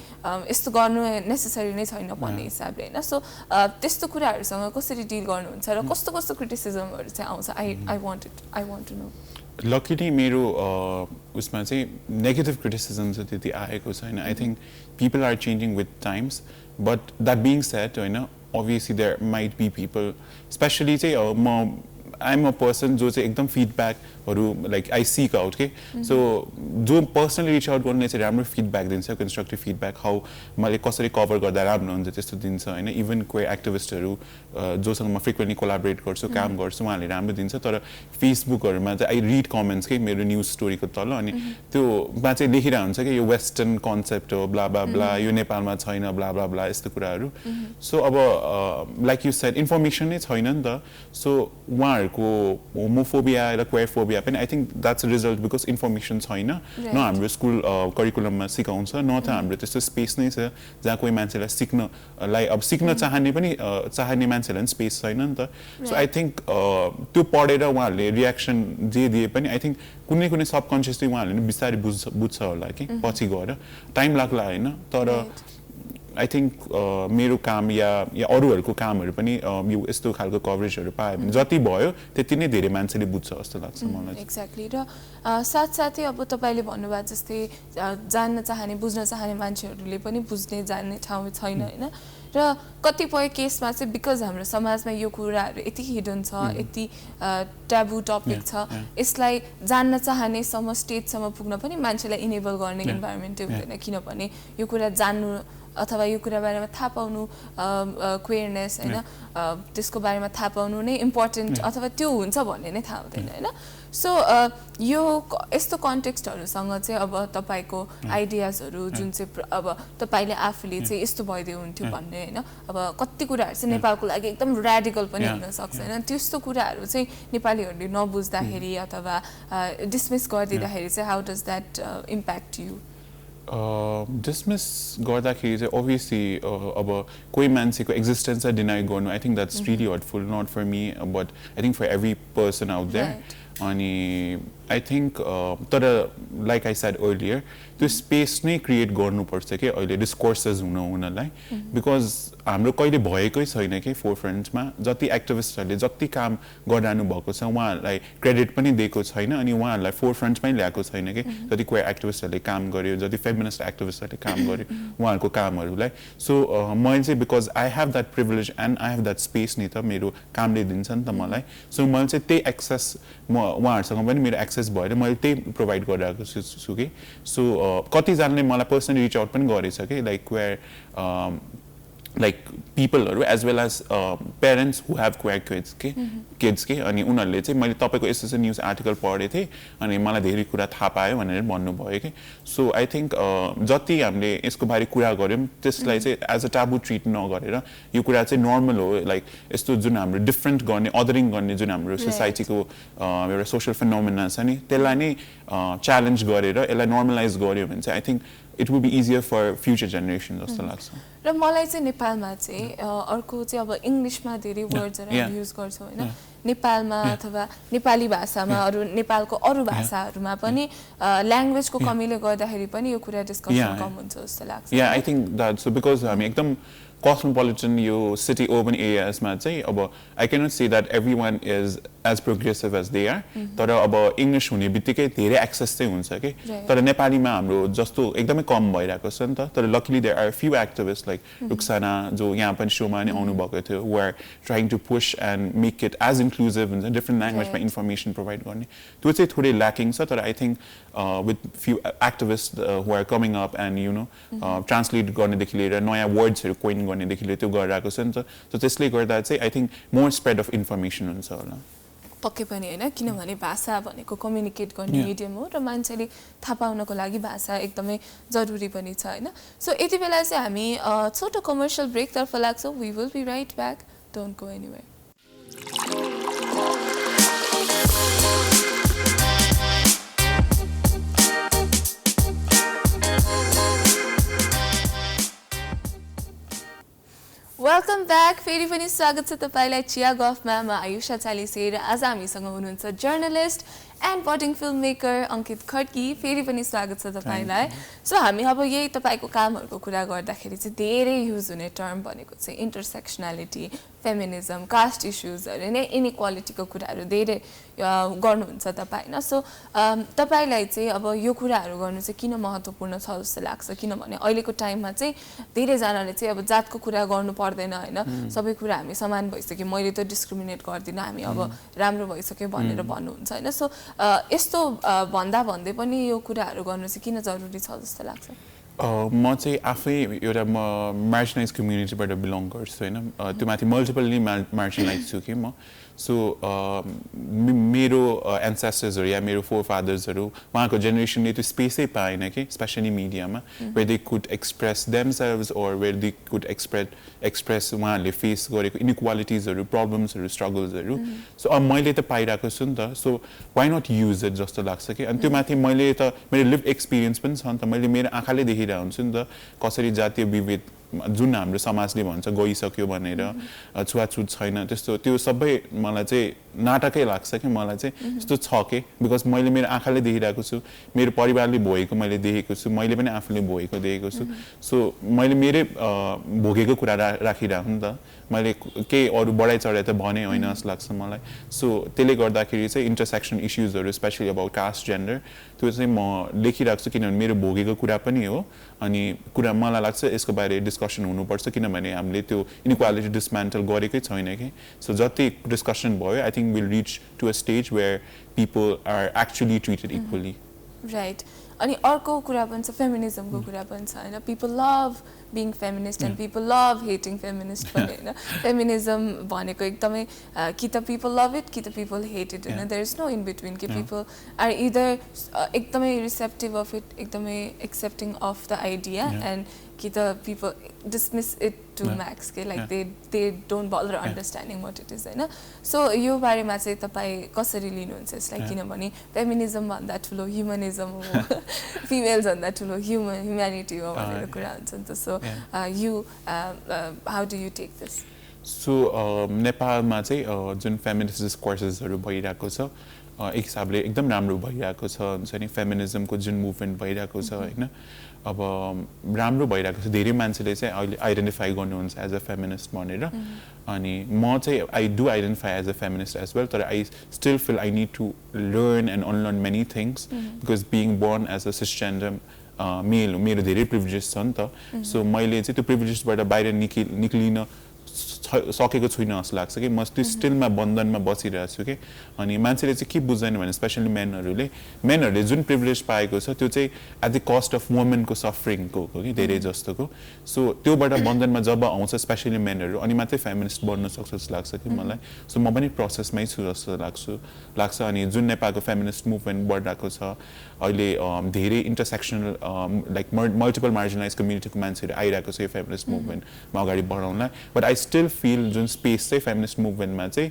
यस्तो गर्नु नेसेसरी नै छैन भन्ने हिसाबले होइन सो त्यस्तो कुराहरूसँग कसरी डिल गर्नुहुन्छ र कस्तो कस्तो क्रिटिसिजमहरू चाहिँ आउँछ I want to know luckily मेरो उसमा चाहिँ नेगेटिभ क्रिटिसिजम चाहिँ त्यति आएको छैन I think people are changing with times but that being set होइन obviously there might be people especially चाहिँ म I'm a person जो चाहिँ एकदम फिडब्याकहरू लाइक आई सिक आउट के सो जो पर्सनली रिच आउट गर्नेले चाहिँ राम्रो फिडब्याक दिन्छ कन्स्ट्रक्टिभ फिडब्याक हाउ मैले कसरी कभर गर्दा राम्रो हुन्छ त्यस्तो दिन्छ होइन इभन क्वेयर एक्टिभिस्टहरू जोसँग म फ्रिक्वेन्टली कोलाबरेट गर्छु काम गर्छु उहाँहरूले राम्रो दिन्छ तर फेसबुकहरूमा चाहिँ आई रिड कमेन्ट्स के मेरो न्युज स्टोरीको तल अनि त्योमा चाहिँ लेखिरहेको हुन्छ कि यो वेस्टर्न कन्सेप्ट हो ब्ला ब्ला ब्ला यो नेपालमा छैन ब्ला ब्ला ब्ला यस्तो कुराहरू सो अब लाइक यु सेड इन्फर्मेसन नै छैन नि त सो उहाँहरूको होमोफोबिया र क्वेयरफोबिया पनि I think that's result because information छैन न हाम्रो स्कुल करिकुलममा सिकाउँछ न त हाम्रो त्यस्तो स्पेस नै छ जहाँ कोही मान्छेलाई सिक्नलाई अब सिक्न चाहने पनि चाहने मान्छेलाई पनि स्पेस छैन नि त सो आई थिङ्क त्यो पढेर उहाँहरूले रियाक्सन जे दिए पनि आई थिङ्क कुनै कुनै सबकन्सियसली उहाँहरूले पनि बिस्तारै बुझ्छ होला कि पछि गएर टाइम लाग्ला होइन तर आई थिङ्क मेरो काम या अरूहरूको कामहरू पनि यो यस्तो खालको कभरेजहरू पायो भने जति भयो त्यति नै धेरै मान्छेले बुझ्छ जस्तो लाग्छ मलाई एक्ज्याक्टली र साथसाथै अब तपाईँले भन्नुभएको जस्तै जान्न चाहने बुझ्न चाहने मान्छेहरूले पनि बुझ्ने जान्ने ठाउँ छैन होइन र कतिपय केसमा चाहिँ बिकज हाम्रो समाजमा यो कुराहरू यति हिडन छ यति ट्याबु टपिक छ यसलाई जान्न चाहनेसम्म स्टेजसम्म पुग्न पनि मान्छेलाई इनेबल गर्ने इन्भाइरोमेन्टै हुँदैन किनभने यो कुरा जान्नु अथवा यो कुरा बारेमा थाहा पाउनु क्वेयरनेस होइन त्यसको बारेमा थाहा पाउनु नै इम्पोर्टेन्ट अथवा त्यो हुन्छ भन्ने नै थाहा हुँदैन होइन सो यो यस्तो कन्टेक्स्टहरूसँग चाहिँ अब तपाईँको आइडियाजहरू जुन चाहिँ अब तपाईँले आफूले चाहिँ यस्तो भइदियो हुन्थ्यो भन्ने होइन अब कति कुराहरू चाहिँ नेपालको लागि एकदम ऱ्याडिकल पनि हुनसक्छ होइन त्यस्तो कुराहरू चाहिँ नेपालीहरूले नबुझ्दाखेरि अथवा डिसमिस गरिदिँदाखेरि चाहिँ how does that impact you dismiss गर्दाखेरि चाहिँ अभियसली अब कोही मान्छेको एक्जिस्टेन्सलाई डिनाइ गर्नु I think that's really hurtful not for me but I think for every person out there अनि आई थिङ्क तर लाइक आई सेड अर्लियर त्यो स्पेस नै क्रिएट गर्नुपर्छ कि अहिले डिस्कोर्सेस हुनलाई बिकज हाम्रो कहिले भएकै छैन कि फोर फ्रन्ट्समा जति एक्टिभिस्टहरूले जति काम गरिरहनु भएको छ उहाँहरूलाई क्रेडिट पनि दिएको छैन अनि उहाँहरूलाई फोर फ्रन्ट्समै ल्याएको छैन कि जति क्वेयर एक्टिभिस्टहरूले काम गर्यो जति फेमिनिस्ट एक्टिभिस्टहरूले काम गर्यो उहाँहरूको कामहरूलाई सो मैले चाहिँ because I have that privilege and I have that space नि त मेरो कामले दिन्छ नि त मलाई सो मैले चाहिँ त्यही एक्सेस म उहाँहरूसँग पनि मेरो एक्सेस भएर मैले त्यही प्रोभाइड गरिरहेको छु कि सो कतिजनाले मलाई पर्सनली रिच आउट पनि गरेछ कि like queer like people as well as parents who have queer kids के अनि उनीहरूले चाहिँ मैले तपाईँको यस्तो न्युज आर्टिकल पढेको थिएँ अनि मलाई धेरै कुरा थाहा पायो भनेर भन्नुभयो कि सो आई थिङ्क जति हामीले यसको बारे कुरा गऱ्यौँ त्यसलाई चाहिँ एज अ टाबु ट्रिट नगरेर यो कुरा चाहिँ नर्मल हो लाइक यस्तो जुन हाम्रो डिफ्रेन्ट गर्ने अदरिङ गर्ने जुन हाम्रो सोसाइटीको एउटा सोसल फिनोमेना छ नि त्यसलाई नै च्यालेन्ज गरेर यसलाई नर्मलाइज गऱ्यो भने चाहिँ I think it will be easier for future generation जस्तो लाग्छ र मलाई चाहिँ नेपालमा चाहिँ अर्को चाहिँ अब इङ्ग्लिसमा धेरै वर्ड्सहरू हामी युज गर्छौँ होइन नेपालमा अथवा नेपाली भाषामा अरू नेपालको अरू भाषाहरूमा पनि ल्याङ्ग्वेजको कमीले गर्दाखेरि पनि यो कुरा डिस्कसन कम हुन्छ जस्तो लाग्छ या I think that so because हामी एकदम cosmopolitan यो city urban areas मा चाहिँ अब I cannot say that everyone is as progressive as they are तर अब English हुने बित्तिकै धेरै access चाहिँ हुन्छ कि तर नेपालीमा हाम्रो जस्तो एकदमै कम भइरहेको छ नि त तर luckily there are a few activists like Ruksana जो यहाँ पनि शोमा नि आउनु भएको थियो who are trying to push and make it as inclusive हुन्छ different language मा information provide गर्ने त्यो चाहिँ थोरै lacking छ तर I think with few activists who are coming up and you know translate गर्नेदेखि लिएर नयाँ वर्ड्सहरू कोइन गर्नेदेखि लिएर त्यो गरिरहेको छ नि त सो त्यसले गर्दा चाहिँ I think more spread of information हुन्छ होला पक्कै पनि होइन किनभने भाषा भनेको कम्युनिकेट गर्ने मिडियम हो र मान्छेले थाहा पाउनको लागि भाषा एकदमै जरुरी पनि छ होइन सो यति बेला चाहिँ हामी छोटो कमर्सियल ब्रेकतर्फ लाग्छौँ we will be right back don't go anywhere welcome back फेरि पनि स्वागत छ तपाईँलाई चिया गफमा म आयुषा चालिसे र आज हामीसँग हुनुहुन्छ journalist and budding film maker अङ्कित खड्की फेरि पनि स्वागत छ तपाईँलाई सो हामी अब यही तपाईँको कामहरूको कुरा गर्दाखेरि चाहिँ धेरै युज हुने टर्म भनेको चाहिँ इन्टरसेक्सनालिटी फेमिनिजम कास्ट इस्युजहरू नै इनइक्वालिटीको कुराहरू धेरै गर्नुहुन्छ तपाईँ होइन सो तपाईँलाई चाहिँ अब यो कुराहरू गर्नु चाहिँ किन महत्त्वपूर्ण छ जस्तो लाग्छ किनभने अहिलेको टाइममा चाहिँ धेरैजनाले चाहिँ अब जातको कुरा गर्नु पर्दैन होइन सबै कुरा हामी समान भइसक्यो मैले त डिस्क्रिमिनेट गर्दिनँ हामी अब राम्रो भइसक्यो भनेर भन्नुहुन्छ होइन सो यस्तो भन्दै पनि यो कुराहरू गर्नु चाहिँ किन जरुरी छ जस्तो लाग्छ म चाहिँ आफै एउटा मार्जिनाइज कम्युनिटीबाट बिलोङ गर्छु होइन त्यो माथि मल्टिपल्ली मार्जिनाइज छु कि म सो मेरो एन्सेस्टर्सहरू या मेरो फोर फादर्सहरू उहाँको जेनेरेसनले त्यो स्पेसै पाएन कि स्पेसली मिडियामा where they could express themselves or where they could express उहाँहरूले फेस गरेको इनइक्वालिटिजहरू प्रब्लम्सहरू स्ट्रगल्सहरू सो अब मैले त पाइरहेको छु नि त so why not use it जस्तो लाग्छ कि अनि त्यो माथि मैले त मेरो लिभ एक्सपिरियन्स पनि छ नि त मैले मेरो आँखाले देखिरहेको हुन्छु नि त कसरी जातीय विभेद जुन हाम्रो समाजले भन्छ गइसक्यो भनेर छुवाछुत छैन त्यस्तो त्यो सबै मलाई चाहिँ नाटकै लाग्छ कि मलाई चाहिँ त्यस्तो छ कि बिकज मैले मेरो आँखाले देखिरहेको छु मेरो परिवारले भोगेको मैले देखेको छु मैले पनि आफूले भोगेको देखेको छु सो मैले मेरै भोगेको कुरा राखिरहेको नि त मैले केही अरू बढाइ चढाइ त भने होइन जस्तो लाग्छ मलाई सो त्यसले गर्दाखेरि चाहिँ इन्टरसेक्सन इस्युजहरू स्पेसली अबाउट कास्ट जेन्डर त्यो चाहिँ म लेखिरहेको छु किनभने मेरो भोगेको कुरा पनि हो अनि कुरा मलाई लाग्छ यसको बारे डिस्कसन हुनुपर्छ किनभने हामीले त्यो इनइक्वालिटी डिसमेन्टल गरेकै छैन कि सो जति डिस्कसन भयो I think will reach to a stage where people are actually treated equally right अनि अर्को कुरा पनि छ फेमिनिजमको कुरा पनि छ होइन people love being feminist and people love hating feminist पनि होइन फेमिनिजम भनेको एकदमै कि त पिपल लभ इट कि त पिपल हेट इट होइन there is no in between कि पिपल आर इदर एकदमै रिसेप्टिभ अफ इट एकदमै accepting of the idea and कि त people dismiss it to max के like they don't bother understanding what it is होइन सो यो बारेमा चाहिँ तपाईँ कसरी लिनुहुन्छ यसलाई किनभने फेमिनिजम भन्दा ठुलो ह्युमनिजम हो फिमेल्स भन्दा ठुलो ह्युम्यानिटी हो भनेर कुरा हुन्छ नि त so you how do you take this so नेपालमा चाहिँ जुन फेमिनिस्ट डिस्कोर्सेसहरू भइरहेको छ एक हिसाबले एकदम राम्रो भइरहेको छ हुन्छ नि फेमिनिजमको जुन मुभमेन्ट भइरहेको छ होइन अब राम्रो भइरहेको छ धेरै मान्छेले चाहिँ अहिले आइडेन्टिफाई गर्नुहुन्छ एज अ फेमिनिस्ट भनेर अनि म चाहिँ I do identify as a feminist as well तर I still feel I need to learn and unlearn many things because being born as a cisgender male मेरो धेरै प्रिभिलेज छ नि त सो मैले चाहिँ त्यो प्रिभिलेजबाट बाहिर निक्लिन सकेको छुइनँ जस्तो लाग्छ कि म त्यो स्टिलमा बन्धनमा बसिरहेको छु कि अनि मान्छेले चाहिँ के बुझ्दैन भने स्पेसली मेनहरूले जुन प्रिभिलेज पाएको छ त्यो चाहिँ एट द कस्ट अफ वुमेनको सफरिङको हो कि धेरै जस्तोको सो त्योबाट बन्धनमा जब आउँछ स्पेसली मेनहरू अनि मात्रै फेमिनिस्ट बन्नु सक्छ जस्तो लाग्छ कि मलाई सो म पनि प्रोसेसमै छु जस्तो लाग्छ अनि जुन नेपालको फेमिनिस्ट मुभमेन्ट बढिरहेको छ अहिले धेरै इन्टरसेक्सनल लाइक मल्टिपल मार्जिनाइज कम्युनिटीको मान्छेहरू आइरहेको छ यो फेमिनिस्ट मुभमेन्टमा अगाडि बढाउनलाई बट आई स्टिल फिल जुन स्पेस चाहिँ फेमिनिस्ट मुभमेन्टमा चाहिँ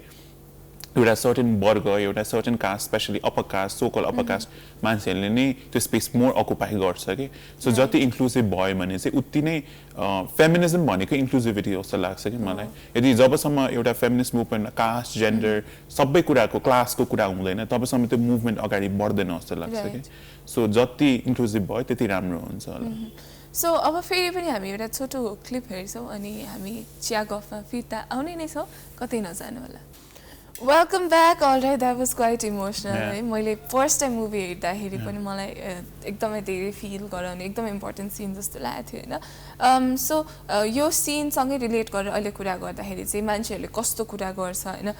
एउटा सर्टेन वर्ग एउटा certain caste specially upper caste so called upper caste मान्छेहरूले नै त्यो स्पेस मोर अकुपाई गर्छ कि सो जति इन्क्लुसिभ भयो भने चाहिँ उति नै फेमिनिजम भनेको इन्क्लुसिभिटी जस्तो लाग्छ कि मलाई यदि जबसम्म एउटा फेमिनिस्ट मुभमेन्टमा कास्ट जेन्डर सबै कुराको क्लासको कुरा हुँदैन तबसम्म त्यो मुभमेन्ट अगाडि बढ्दैन जस्तो लाग्छ कि सो जति इन्क्लुसिभ भयो त्यति राम्रो हुन्छ होला सो अब फेरि पनि हामी एउटा छोटो क्लिप हेर्छौँ अनि हामी चिया गफमा फिर्ता आउने नै छौँ कतै नजानु होला welcome back all right that was quite emotional है मैले फर्स्ट टाइम मुभी हेर्दाखेरि पनि मलाई एकदमै धेरै फिल गराउने एकदमै इम्पोर्टेन्ट सिन जस्तो लागेको थियो होइन सो यो सिनसँगै रिलेट गरेर अहिले कुरा गर्दाखेरि चाहिँ मान्छेहरूले कस्तो कुरा गर्छ होइन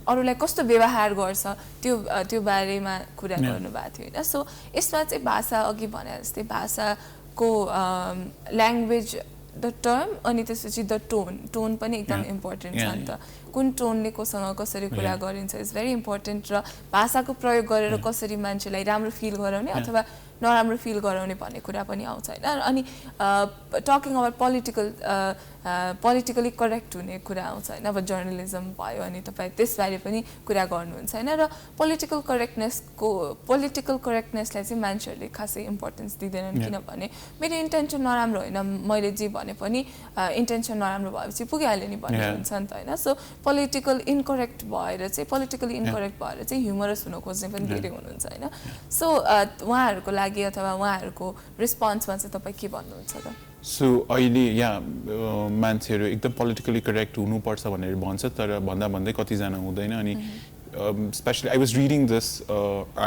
अरूलाई कस्तो व्यवहार गर्छ त्यो बारेमा कुरा गर्नुभएको थियो होइन सो यसमा चाहिँ भाषा अघि भने जस्तै भाषाको ल्याङ्ग्वेज द टर्म अनि त्यसपछि द टोन पनि एकदम इम्पोर्टेन्ट छ नि त कुन टोनले कोसँग कसरी कुरा गरिन्छ इज भेरी इम्पोर्टेन्ट र भाषाको प्रयोग गरेर कसरी मान्छेलाई राम्रो फिल गराउने अथवा नराम्रो फिल गराउने भन्ने कुरा पनि आउँछ होइन अनि टकिङ अबाउट पोलिटिकली करेक्ट हुने कुरा आउँछ होइन अब जर्नलिजम भयो अनि तपाईँ त्यसबारे पनि कुरा गर्नुहुन्छ होइन र पोलिटिकल करेक्टनेसलाई चाहिँ मान्छेहरूले खासै इम्पोर्टेन्स दिँदैनन् किनभने मेरो इन्टेन्सन नराम्रो होइन मैले जे भने पनि इन्टेन्सन नराम्रो भएपछि पुगिहाल्यो नि भन्ने हुन्छ नि त होइन सो पोलिटिकली इन्करेक्ट भएर चाहिँ ह्युमरस हुन खोज्ने पनि धेरै हुनुहुन्छ होइन सो उहाँहरूको लागि अथवा उहाँहरूको रिस्पोन्समा चाहिँ तपाईँ के भन्नुहुन्छ त सो अहिले मान्छेहरू एकदम पोलिटिकली करेक्ट हुनुपर्छ भनेर भन्छ तर भन्दै कतिजना हुँदैन अनि especially I was reading this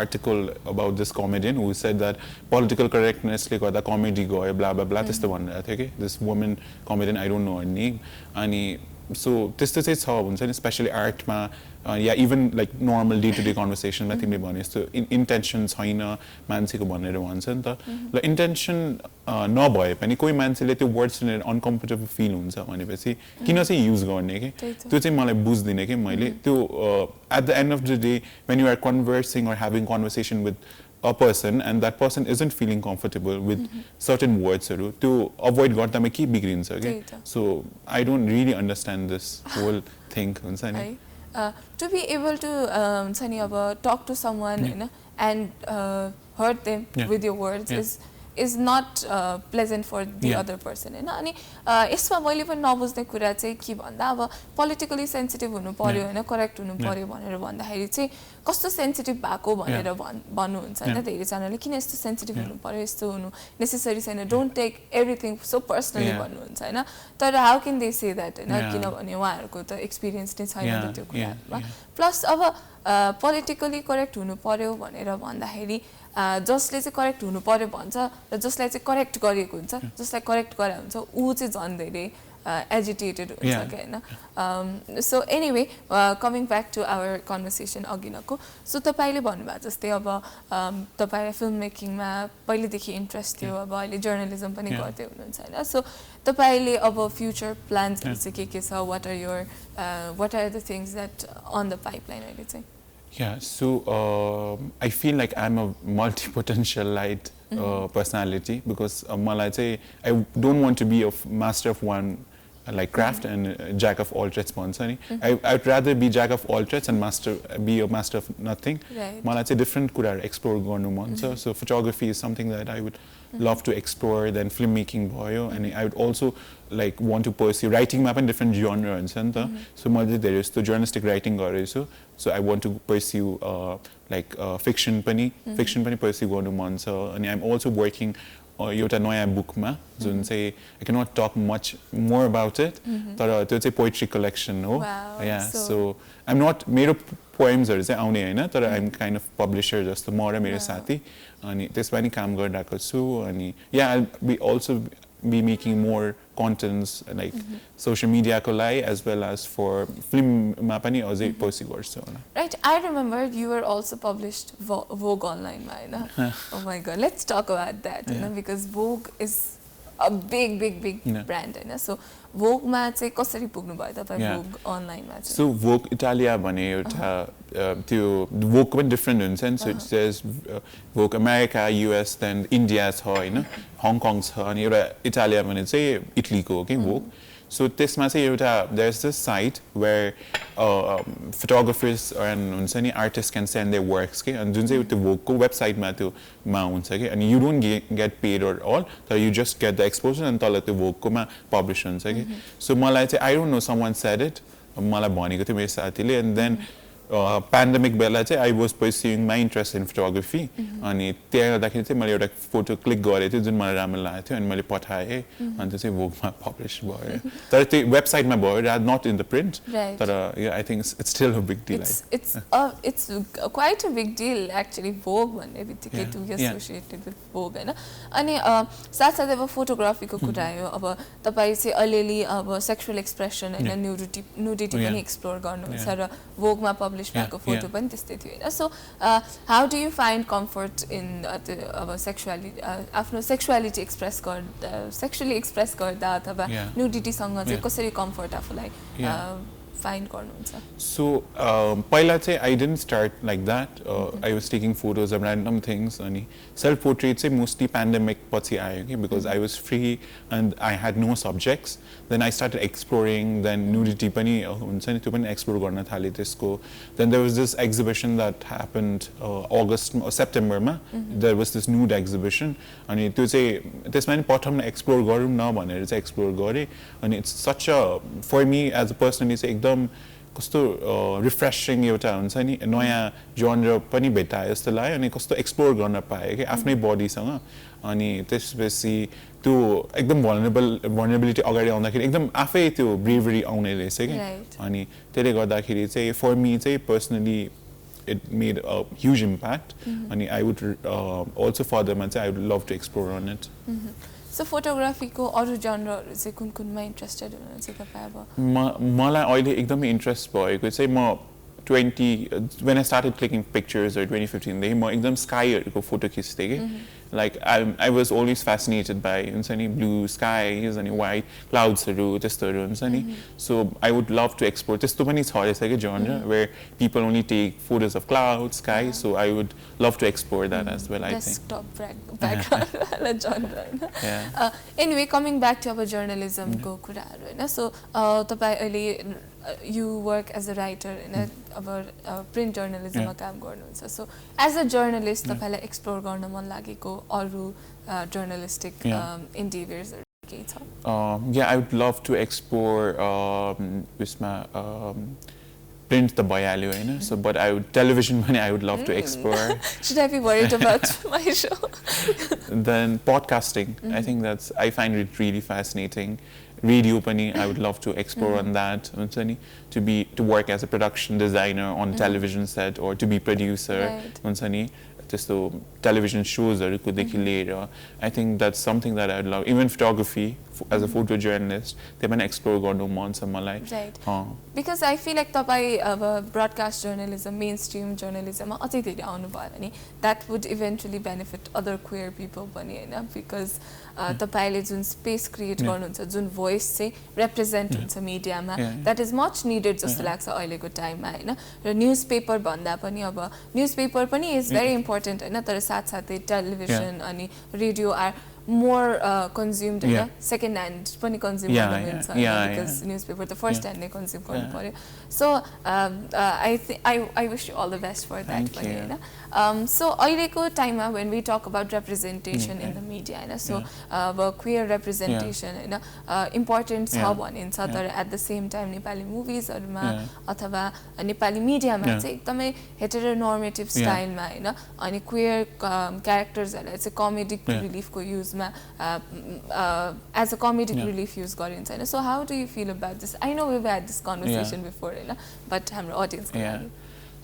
article about this comedian who said that political correctness le garda comedy gayo blah blah blah त्यस्तो भनेर थियो कि this woman comedian I don't know her name अनि so त्यस्तो चाहिँ छ हुन्छ नि स्पेशली आर्टमा या even like normal day to day कन्भर्सेसनमा तिमीले भने जस्तो इन्टेन्सन छैन मान्छेको भनेर भन्छ नि त ल इन्टेन्सन नभए पनि कोही मान्छेले त्यो वर्ड सुनेर अनकम्फर्टेबल फिल हुन्छ भनेपछि किन चाहिँ युज गर्ने कि त्यो चाहिँ मलाई बुझ्दिनँ कि मैले त्यो at the end of the day when you are conversing or having conversation with a person and that person isn't feeling comfortable with certain words to avoid gartama ke bigrincha ke so I don't really understand this whole thing to be able to talk to someone and hurt them with your words is not pleasant for the other person हैन अनि यसमा मैले पनि नबुझ्ने कुरा चाहिँ के भन्दा अब पोलिटिकली सेन्सिटिभ हुनु पर्यो हैन करेक्ट हुनु पर्यो भनेर भन्दाखेरि चाहिँ कस्तो सेन्सिटिभ भएको भनेर भन्नुहुन्छ हैन धेरै जनाले किन यस्तो सेन्सिटिभ हुनु पर्यो यस्तो हुनु नेसेसरी छैन don't take everything so personally भन्नुहुन्छ हैन तर how can they say that हैन किनभने उहाँहरुको त एक्सपीरियन्स नै छैन त्यो कुरामा प्लस अब पोलिटिकली करेक्ट हुनु पर्यो भनेर भन्दाखेरि जसले चाहिँ करेक्ट हुनु पर्यो भन्छ र जसलाई चाहिँ करेक्ट गरेको हुन्छ जसलाई करेक्ट गरे हुन्छ ऊ चाहिँ झन् धेरै एजिटेटेड हुन्छ के हैन so anyway coming back to our conversation अघिनको सो तपाईले भन्नुभएको जस्तै अब तपाईलाई फिल्म मेकिङमा पहिलेदेखि इन्ट्रेस्ट थियो अब अहिले जर्नलिजम पनि गर्दै हुनुहुन्छ हैन सो तपाईले अब फ्युचर प्लान्सहरु चाहिँ के छ what are the things that on the pipeline अहिले चाहिँ Yeah, so I feel like I'm a multi-potentialite personality because I don't want to be a master of one like craft and jack of all trades I'd rather be jack of all trades and be a master of nothing. Malai chai different kuraharu explore garnu man cha so photography is something that I would love to explore then filmmaking bhayo and I would also like want to pursue writing ma pani different genre huncha ni ta so मैले धेरै जस्तो journalistic writing गरेछु so I want to pursue fiction pani pursue गर्नु मन छ अनि I'm also working एउटा नयाँ बुकमा जुन चाहिँ I cannot talk much more about it तर त्यो चाहिँ पोएट्री कलेक्सन हो so I'm not मेरो पोएम्सहरु चाहिँ आउने हैन तर I'm kind of publisher जस्तो म र मेरो साथी अनि त्यसमा नि काम गरिरहेको छु अनि I'll be making more contents like social media ko lai as well as for film ma pani azai pursue garchu right I remember you were also published Vogue online ma haina oh my god let's talk about that because Vogue is a big brand haina so Vogue ma chai kasari pugnu bhayo tapai Vogue online ma chai so Vogue Italia bhane euta त्यो Vogue पनि different हुन्छ नि so it says Vogue America US then India छ हैन Hong Kong छ अनि एउटा इटालिया भने चाहिँ इटलीको हो के Vogue so त्यसमा चाहिँ एउटा there's this site where photographers and हुन्छ नि artists can send their works के अनि जुन चाहिँ त्यो Vogue को वेबसाइटमा त्यो मा हुन्छ के अनि you don't get paid or all तर you just get the exposure and तल त्यो Vogue को मा publish हुन्छ के so मलाई चाहिँ I don't know someone said it मलाई भनेको थियो मेरो साथीले and then pandemic बेला चाहिँ I was pursuing my interest in photography अनि त्यहाँ गर्दाखेरि चाहिँ मैले एउटा फोटो क्लिक गरेको थिएँ जुन मलाई राम्रो लागेको थियो अनि मैले पठाएँ अनि त्यो चाहिँ Vogue-मा पब्लिस भयो तर त्यो वेबसाइटमा भयो not in the print तर I think it's still a big deal it's quite a big deal actually Vogue भन्ने बित्तिकै to be associated with Vogue हैन अनि साथसाथै अब फोटोग्राफीको कुरा आयो अब तपाई चाहिँ अलिअलि अब सेक्सुअल एक्सप्रेसन हैन न्युडिटी पनि एक्सप्लोर गर्नुहुन्छ र Vogue-मा published भएको फोटो पनि त्यस्तै थियो हैन so how do you find comfort in अब सेक्सुअलिटी आफ्नो सेक्सुअलिटी सेक्सुअली एक्सप्रेस गर्दा अथवा न्युडिटी सँग चाहिँ कसरी कम्फर्ट आफुलाई फाइन्ड गर्नुहुन्छ? So, पहिला चाहिँ I didn't start like that. I was taking photos of random things. अनि self-portrait चाहिँ mostly pandemic पछि आयो कि because I was free and I had no subjects. Then I started exploring. Then nudity पनि हुन्छ नि त्यो पनि explore गर्न थालेँ त्यसको. Then there was this exhibition that happened August or September मा. There was this nude exhibition. अनि त्यो चाहिँ त्यसमा नि प्रथम explore गरौँ न भनेर चाहिँ explore गरेँ. अनि it's such a for me as a person चाहिँ एकदम कस्तो रिफ्रेसिङ एउटा हुन्छ नि नयाँ जनर पनि भेटायो जस्तो लाग्यो अनि कस्तो एक्सप्लोर गर्न पाएँ कि आफ्नै बडीसँग अनि त्यसपछि त्यो एकदम भनरेबिलिटी अगाडि आउँदाखेरि एकदम आफै त्यो ब्रेभरी आउने रहेछ कि अनि त्यसले गर्दाखेरि चाहिँ फर मी चाहिँ personally it made a huge impact and I would also furthermore say I would love to explore on it. So photography को अरू जनरहरू चाहिँ कुन-कुनमा इन्ट्रेस्टेड हुनुहुन्छ तपाईँ अब? मलाई अहिले एकदमै इन्ट्रेस्ट भएको चाहिँ म 20 when I started clicking pictures or 2015 देखि म एकदम स्काईहरूको फोटो खिच्थेँ कि like I was always fascinated by हुन्छ नि blue skies अनि white cloudsहरू त्यस्तोहरू हुन्छ नि so I would love to explore त्यस्तो पनि छ रहेछ कि genre where people only take photos of clouds sky so I would love to explore that as well I think desktop background वाला genre हैन anyway coming back to our journalism को कुराहरू हैन so तपाईँ अहिले you work as a writer in a print journalism मा काम गर्नुहुन्छ so as a journalist तपाईलाई explore गर्न मन लागेको अरू journalistic endeavors के छ? Yeah, I would love to explore उसमा print the भइहाल्यो हैन so but I would television पनि I would love to explore. Should I be worried about my show? Then podcasting I think that's I find it really fascinating. Radio pani I would love to explore on that to work as a production designer on television set or to be producer त्यस्तो television shows को देखि लिएर I think that's something that I would love even photography as a photojournalist त्यही पनि explore गर्नु मन छ मलाई because I feel like तपाईँ अब broadcast journalism mainstream journalism मा अझै धेरै आउनु भयो भने that would eventually benefit other queer people पनि हैन because तपाईले जुन space create गर्नुहुन्छ जुन voice चाहिँ represent हुन्छ मिडियामा that is much needed जस्तो लाग्छ अहिलेको टाइममा हैन र न्यूजपेपर भन्दा पनि अब न्यूजपेपर पनि is very important हैन तर साथसाथै टेलिभिजन अनि radio are more consumed second hand पनि consume गर्नु हुन्छ because newspaper the first hand नै consume गर्नु पर्यो so I wish you all the best for that पनि हैन so अहिलेको टाइममा when we talk about representation in the media हैन so queer representation हैन important छ भनिन्छ तर at the same time Nepali movies हरुमा अथवा नेपाली मिडियामा चाहिँ एकदमै heteronormative style मा हैन अनि queer characters हरुलाई चाहिँ comedic relief को use as a comedic relief use गरिन्छ हैन so how do you feel about this? I know we've had this conversation before हैन but हाम्रो audience को लागि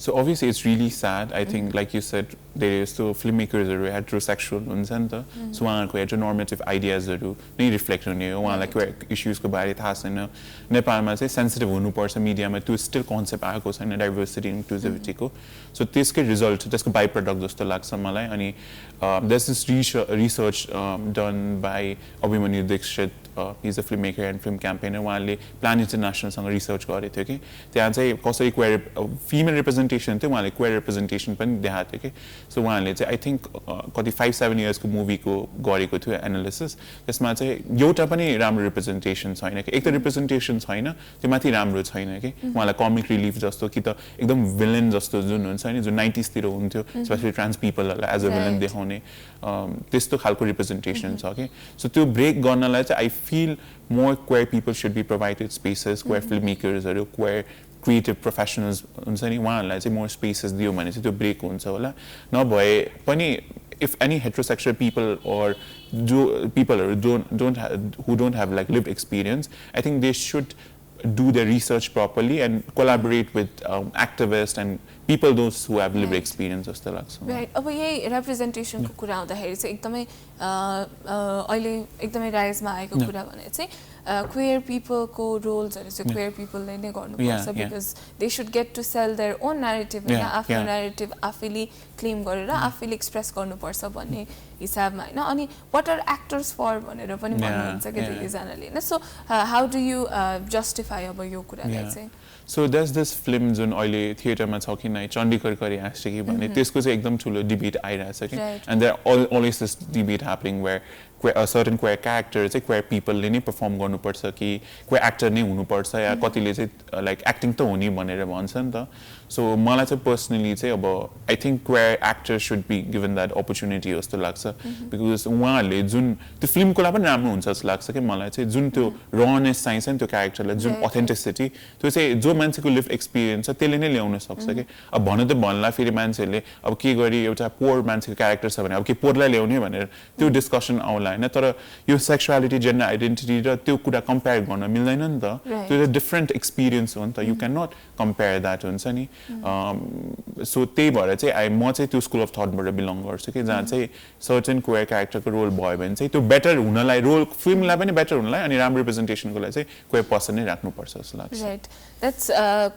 So obviously it's really sad. I think like you said there is still filmmakers who are heterosexual हुन्छ नि त so उहाँहरुको heteronormative ideas हरु नै रिफ्लेक्ट हुने हो उहाँलाई queer issues को बारे थाहा छैन नेपालमा चाहिँ सेन्सिटिभ हुनुपर्छ मिडियामा त्यो स्टिल कन्सेप्ट आएको छैन डाइभर्सिटी इन्क्लुसिभिटी को so त्यसकै रिजल्ट त्यसको बाइ प्रोडक्ट जस्तो लाग्छ मलाई अनि there's this research done by Abhimanyu Dikshit he's a filmmaker and film campaigner उहाँले प्लान इन्टरनेशनल सँग रिसर्च गरेको थियो कि त्यहाँ चाहिँ कसरी क्वेयर फिमेल रिप्रेजेन्टेसन थियो उहाँले क्वेयर रिप्रेजेन्टेसन पनि देखाएको थियो कि सो उहाँले चाहिँ आई थिङ्क कति 5-7 इयर्सको मुभीको गरेको थियो एनालिसिस त्यसमा चाहिँ एउटा पनि राम्रो रिप्रेजेन्टेसन छैन कि एक त रिप्रेजेन्टेसन छैन त्यो माथि राम्रो छैन कि उहाँलाई कमिक रिलिफ जस्तो कि त एकदम भिलन जस्तो जुन हुन्छ नि जुन 90s तिर हुन्थ्यो specially trans पिपलहरूलाई as a villain देखाउने त्यस्तो खालको रिप्रेजेन्टेसन छ कि सो त्यो ब्रेक गर्नलाई चाहिँ I feel more queer people should be provided spaces queer filmmakers or queer creative professionals हुन्छ नि उहाँहरूलाई चाहिँ more spaces दियो भने चाहिँ त्यो ब्रेक हुन्छ होला नभए पनि if any heterosexual people or people who don't have like lived experience I think they should do their research properly and collaborate with activists and people those who have lived experience जस्तो लाग्छ right अब यही representation को कुरा आउँदाखेरि चाहिँ एकदमै अहिले एकदमै राइजमा आएको कुरा भने चाहिँ क्वेयर पिपलको रोल्सहरू चाहिँ क्वेयर पिपलले नै गर्नुपर्छ because they should get to sell their own narrative होइन आफ्नो न्यारेटिभ आफैले क्लेम गरेर आफैले एक्सप्रेस गर्नुपर्छ भन्ने हिसाबमा होइन अनि वाट आर एक्टर्स फर भनेर पनि भन्नुहुन्छ कि धेरैजनाले होइन so how do you justify अब यो कुरालाई चाहिँ So there's this film जुन अहिले थिएटरमा छ कि नै चण्डीगढ करी हाँस्छ कि भन्ने त्यसको चाहिँ एकदम ठुलो डिबेट आइरहेछ कि and there always this debate happening where certain queer character चाहिँ क्वेयर पिपलले नै पर्फर्म गर्नुपर्छ कि क्वेयर एक्टर नै हुनुपर्छ या कतिले चाहिँ लाइक एक्टिङ त हो नि भनेर भन्छ नि त सो मलाई चाहिँ पर्सनली चाहिँ अब I think queer actor should be given that opportunity जस्तो लाग्छ बिकज उहाँहरूले जुन त्यो फिल्मको लागि पनि राम्रो हुन्छ जस्तो लाग्छ कि मलाई चाहिँ जुन त्यो रनेस चाहिन्छ नि त्यो क्यारेक्टरलाई जुन अथेन्टिसिटी त्यो चाहिँ जो मान्छेको लिभ एक्सपिरियन्स छ त्यसले नै ल्याउन सक्छ कि अब भन्नु त भन्ला फेरि मान्छेहरूले अब के गरी एउटा पोर मान्छेको क्यारेक्टर छ भने अब के पोरलाई ल्याउने भनेर त्यो डिस्कसन आउला होइन तर यो सेक्सुअलिटी जेन्डर आइडेन्टिटी र त्यो कुरा कम्पेयर गर्न मिल्दैन नि त त्यो एउटा डिफ्रेन्ट एक्सपिरियन्स हो नि त you can not compare that हुन्छ नि सो त्यही भएर चाहिँ म चाहिँ त्यो स्कुल अफ थटबाट बिलोङ गर्छु कि जहाँ चाहिँ सर्टेन क्वेयर क्यारेक्टरको रोल भयो भने चाहिँ त्यो बेटर हुनलाई रोल फिल्मलाई पनि बेटर हुनलाई अनि राम्रो रिप्रेजेन्टेसनको लागि चाहिँ क्वेयर पर्सन नै राख्नुपर्छ जस्तो लाग्छ राइट द्याट्स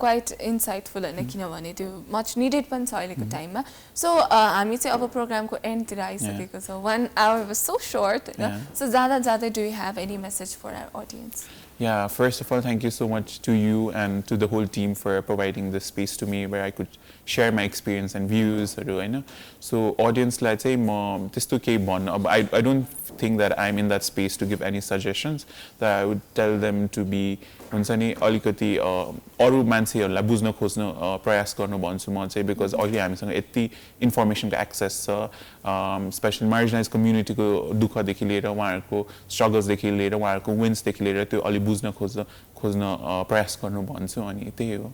क्वाइट इन्साइटफुल होइन किनभने त्यो मच निडेड पनि छ अहिलेको टाइममा सो हामी चाहिँ अब प्रोग्रामको एन्डतिर आइसकेको छ 1 hour was so short so जाँदै do you have any message for our audience Yeah, first of all, thank you so much to you and to the whole team for providing this space to me where I could share my experience and views. So, audience, let's say, this to keep on. I don't think that I'm in that space to give any suggestions. That I would tell them to be हुन्छनी अलिकति अरू मान्छेहरूलाई बुझ्न खोज्न प्रयास गर्नु भन्छु म चाहिँ बिकज अहिले हामीसँग यति इन्फर्मेसनको एक्सेस छ स्पेसली मार्जिनाइज कम्युनिटीको दुःखदेखि लिएर उहाँहरूको स्ट्रगल्सदेखि लिएर उहाँहरूको विन्सदेखि लिएर त्यो अलि बुझ्न खोज्न प्रयास गर्नु भन्छु अनि त्यही हो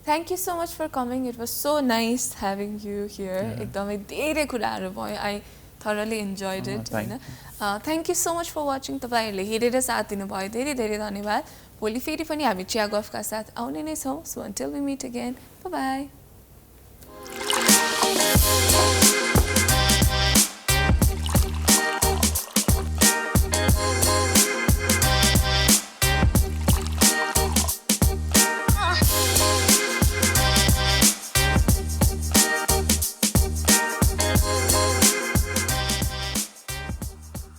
Thank you so much for coming. It was so nice having you here. एकदमै धेरै कुराहरू भयो. I thoroughly enjoyed it. Thank you so much for watching. तपाईहरुले हेरेर साथ दिनुभयो. धेरै धेरै धन्यवाद. भोलि फेरि पनि हामी चिया गफका साथ आउने नै छौं. So until we meet again. Bye bye.